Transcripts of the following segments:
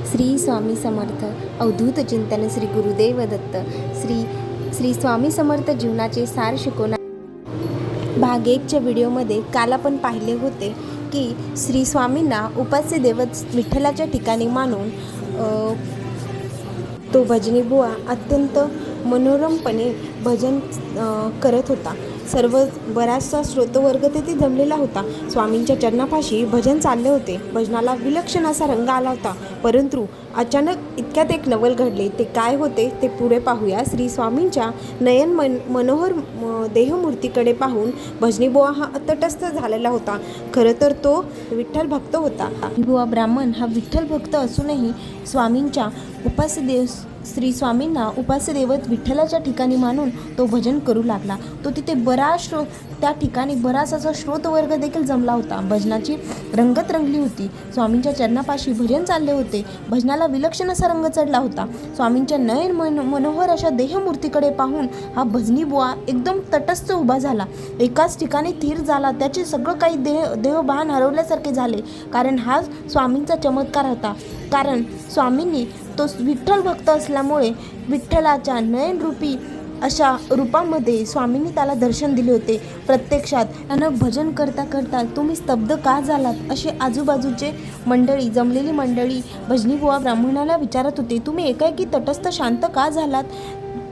श्री स्वामी समर्थ अवधूत चिंतन श्री गुरुदेव दत्त श्री स्वामी समर्थ जीवनाचे सार शिकवणार भाग 1च्या व्हिडिओमध्ये काल आपण पाहिले होते की श्री स्वामींना उपास्य दैवत विठ्ठलाच्या ठिकाणी मानून तो भजनी बुवा अत्यंत मनोरमपणे भजन करत होता. सर्व बराचसा श्रोतवर्ग तेथे जमलेला होता. स्वामींच्या चरणापाशी भजन चालले होते. भजनाला विलक्षण असा रंग आला होता. परंतु अचानक इतक्यात एक नवल घडले. ते काय होते ते पुढे पाहूया. श्री स्वामींच्या नयन मनोहर देहमूर्तीकडे पाहून भजनी बुवा हा तटस्थ झालेला होता. खरं तर तो विठ्ठल भक्त होता. बुवा ब्राह्मण हा विठ्ठल भक्त असूनही स्वामींच्या श्री स्वामींना उपास्य दैवत विठ्ठलाच्या ठिकाणी मानून तो भजन करू लागला. तो तिथे त्या ठिकाणी बराच असा श्रोतवर्ग देखील जमला होता. भजनाची रंगत रंगली होती. स्वामींच्या चरणापाशी भजन चालले होते. भजनाला विलक्षण असा रंग चढला होता. स्वामींच्या नयन मनोहर अशा देहमूर्तीकडे पाहून हा भजनी बुवा एकदम तटस्थ उभा झाला. एकाच ठिकाणी स्थिर झाला. त्याचे सगळं काही देहभान हरवल्यासारखे झाले. कारण हा स्वामींचा चमत्कार होता. कारण स्वामींनी तो विठ्ठल भक्त असल्यामुळे विठ्ठलाच्या नयनरूपी अशा रूपामध्ये स्वामींनी त्याला दर्शन दिले होते. प्रत्यक्षात त्यानं भजन करता करता तुम्ही स्तब्ध का झालात असे आजूबाजूचे जमलेली मंडळी भजनी बुवा ब्राह्मणाला विचारत होते. तुम्ही एकाएकी तटस्थ शांत का झालात?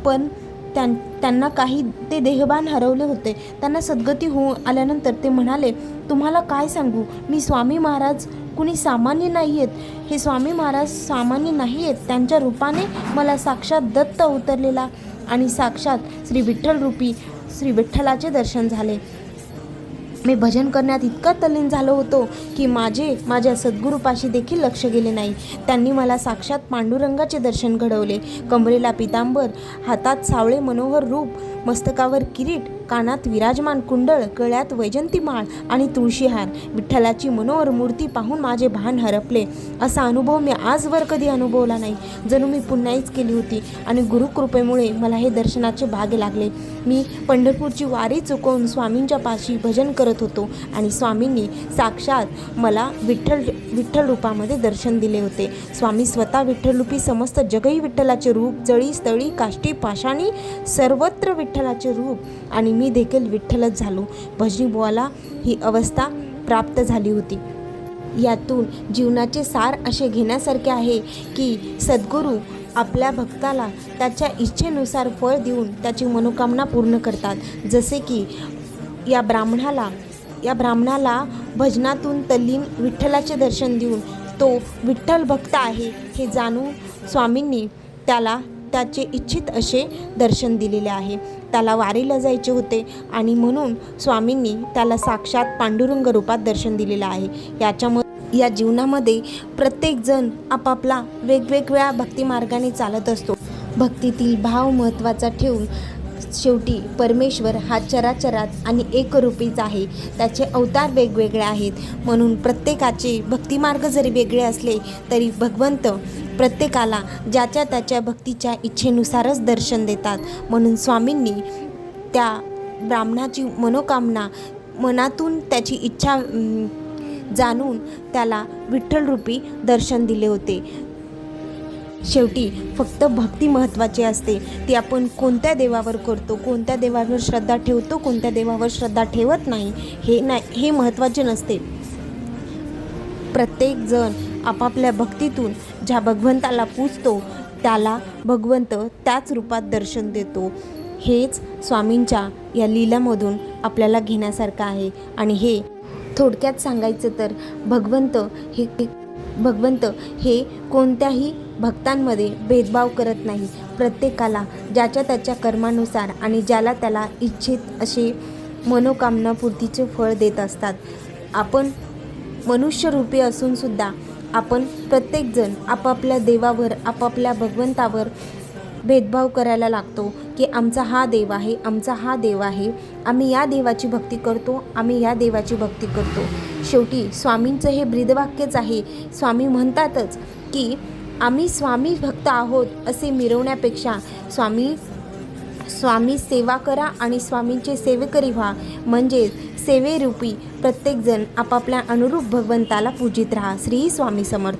पण त्यांना काही ते देहभान हरवले होते. त्यांना सद्गती होऊन आल्यानंतर ते म्हणाले, तुम्हाला काय सांगू, मी स्वामी महाराज कुणी सामान्य नाही आहेत. हे स्वामी महाराज सामान्य नाही आहेत. त्यांच्या रूपाने मला साक्षात दत्त उतरलेला आणि साक्षात श्री विठ्ठल रूपी श्री विठ्ठलाचे दर्शन झाले. मी भजन करण्यात इतका तल्लीन झालो होतो की माझ्या सद्गुरूपाशी देखील लक्ष गेले नाही. त्यांनी मला साक्षात पांडुरंगाचे दर्शन घडवले. कमरेला पितांबर, हातात सावळे मनोहर रूप, मस्तकावर किरीट, कानात विराजमान कुंडळ, गळ्यात वैजंती माळ आणि तुळशीहार. विठ्ठलाची मनोहर मूर्ती पाहून माझे भान हरपले. असा अनुभव मी आजवर कधी अनुभवला नाही. जणू मी पुण्याईच केली होती आणि गुरुकृपेमुळे मला हे दर्शनाचे भाग्य लागले. मी पंढरपूरची वारी चुकवून स्वामींच्या पाशी भजन करत होतो आणि स्वामींनी साक्षात मला विठ्ठल रूपामध्ये दर्शन दिले होते. स्वामी स्वतः विठ्ठलरूपी, समस्त जगही विठ्ठलाचे रूप, जळी स्थळी काष्टी पाषाणी सर्वत्र विठ्ठलाचे रूप आणि मी देखील विठ्ठलच झालो. भजनी बुवाला ही अवस्था प्राप्त झाली होती. यातून जीवनाचे सार असे घेण्यासारखे आहे की सद्गुरू आपल्या भक्ताला त्याच्या इच्छेनुसार फळ देऊन त्याची मनोकामना पूर्ण करतात. जसे की या ब्राह्मणाला भजनातून तल्लीन विठ्ठलाचे दर्शन देऊन तो विठ्ठल भक्त आहे हे जाणून स्वामींनी त्याला त्याचे इच्छित असे दर्शन दिलेले आहे. त्याला वारीला जायचे होते आणि म्हणून स्वामींनी त्याला साक्षात पांडुरंग रूपात दर्शन दिलेलं आहे. या जीवनामध्ये प्रत्येकजण आपापला वेगवेगळ्या भक्तिमार्गाने चालत असतो. भक्तीतील भाव महत्त्वाचा ठेवून शेवटी परमेश्वर हा चराचरात आणि एकरूपीच आहे. त्याचे अवतार वेगवेगळे आहेत. म्हणून प्रत्येकाचे भक्तिमार्ग जरी वेगळे असले तरी भगवंत प्रत्येकाला ज्याच्या त्याच्या भक्तीच्या इच्छेनुसारच दर्शन देतात. म्हणून स्वामींनी त्या ब्राह्मणाची मनोकामना मनातून त्याची इच्छा जाणून त्याला विठ्ठलरूपी दर्शन दिले होते. शेवटी फक्त भक्ती महत्त्वाची असते. ती आपण कोणत्या देवावर करतो, कोणत्या देवावर श्रद्धा ठेवतो, कोणत्या देवावर श्रद्धा ठेवत नाही हे महत्त्वाचे नसते. प्रत्येकजण आपापल्या भक्तीतून ज्या भगवंताला पूजतो त्याला भगवंत त्याच रूपात दर्शन देतो. हेच स्वामींच्या या लीलामधून आपल्याला घेण्यासारखं आहे. आणि हे थोडक्यात सांगायचं तर भगवंत हे कोणत्याही भक्तांमध्ये भेदभाव करत नाही. प्रत्येकाला ज्याच्या त्याच्या कर्मानुसार आणि ज्याला त्याला इच्छित असे मनोकामनापूर्तीचे फळ देत असतात. आपण मनुष्यरूपी असूनसुद्धा आपण प्रत्येकजण आपापल्या देवावर, आपापल्या भगवंतावर भेदभाव करायला लागतो की आमचा हा देव आहे, आमचा हा देव आहे, आम्ही या देवाची भक्ती करतो, आम्ही या देवाची भक्ती करतो. शेवटी स्वामींचं हे ब्रीदवाक्यच आहे. स्वामी म्हणतातच की आम्ही स्वामी भक्त आहोत असे मिरवण्यापेक्षा स्वामी सेवा करा आणि स्वामींचे सेवेकरी व्हा. म्हणजे सेवेरूपी प्रत्येकजण आपापल्या अनुरूप भगवंताला पूजित राहा. श्री स्वामी समर्थ.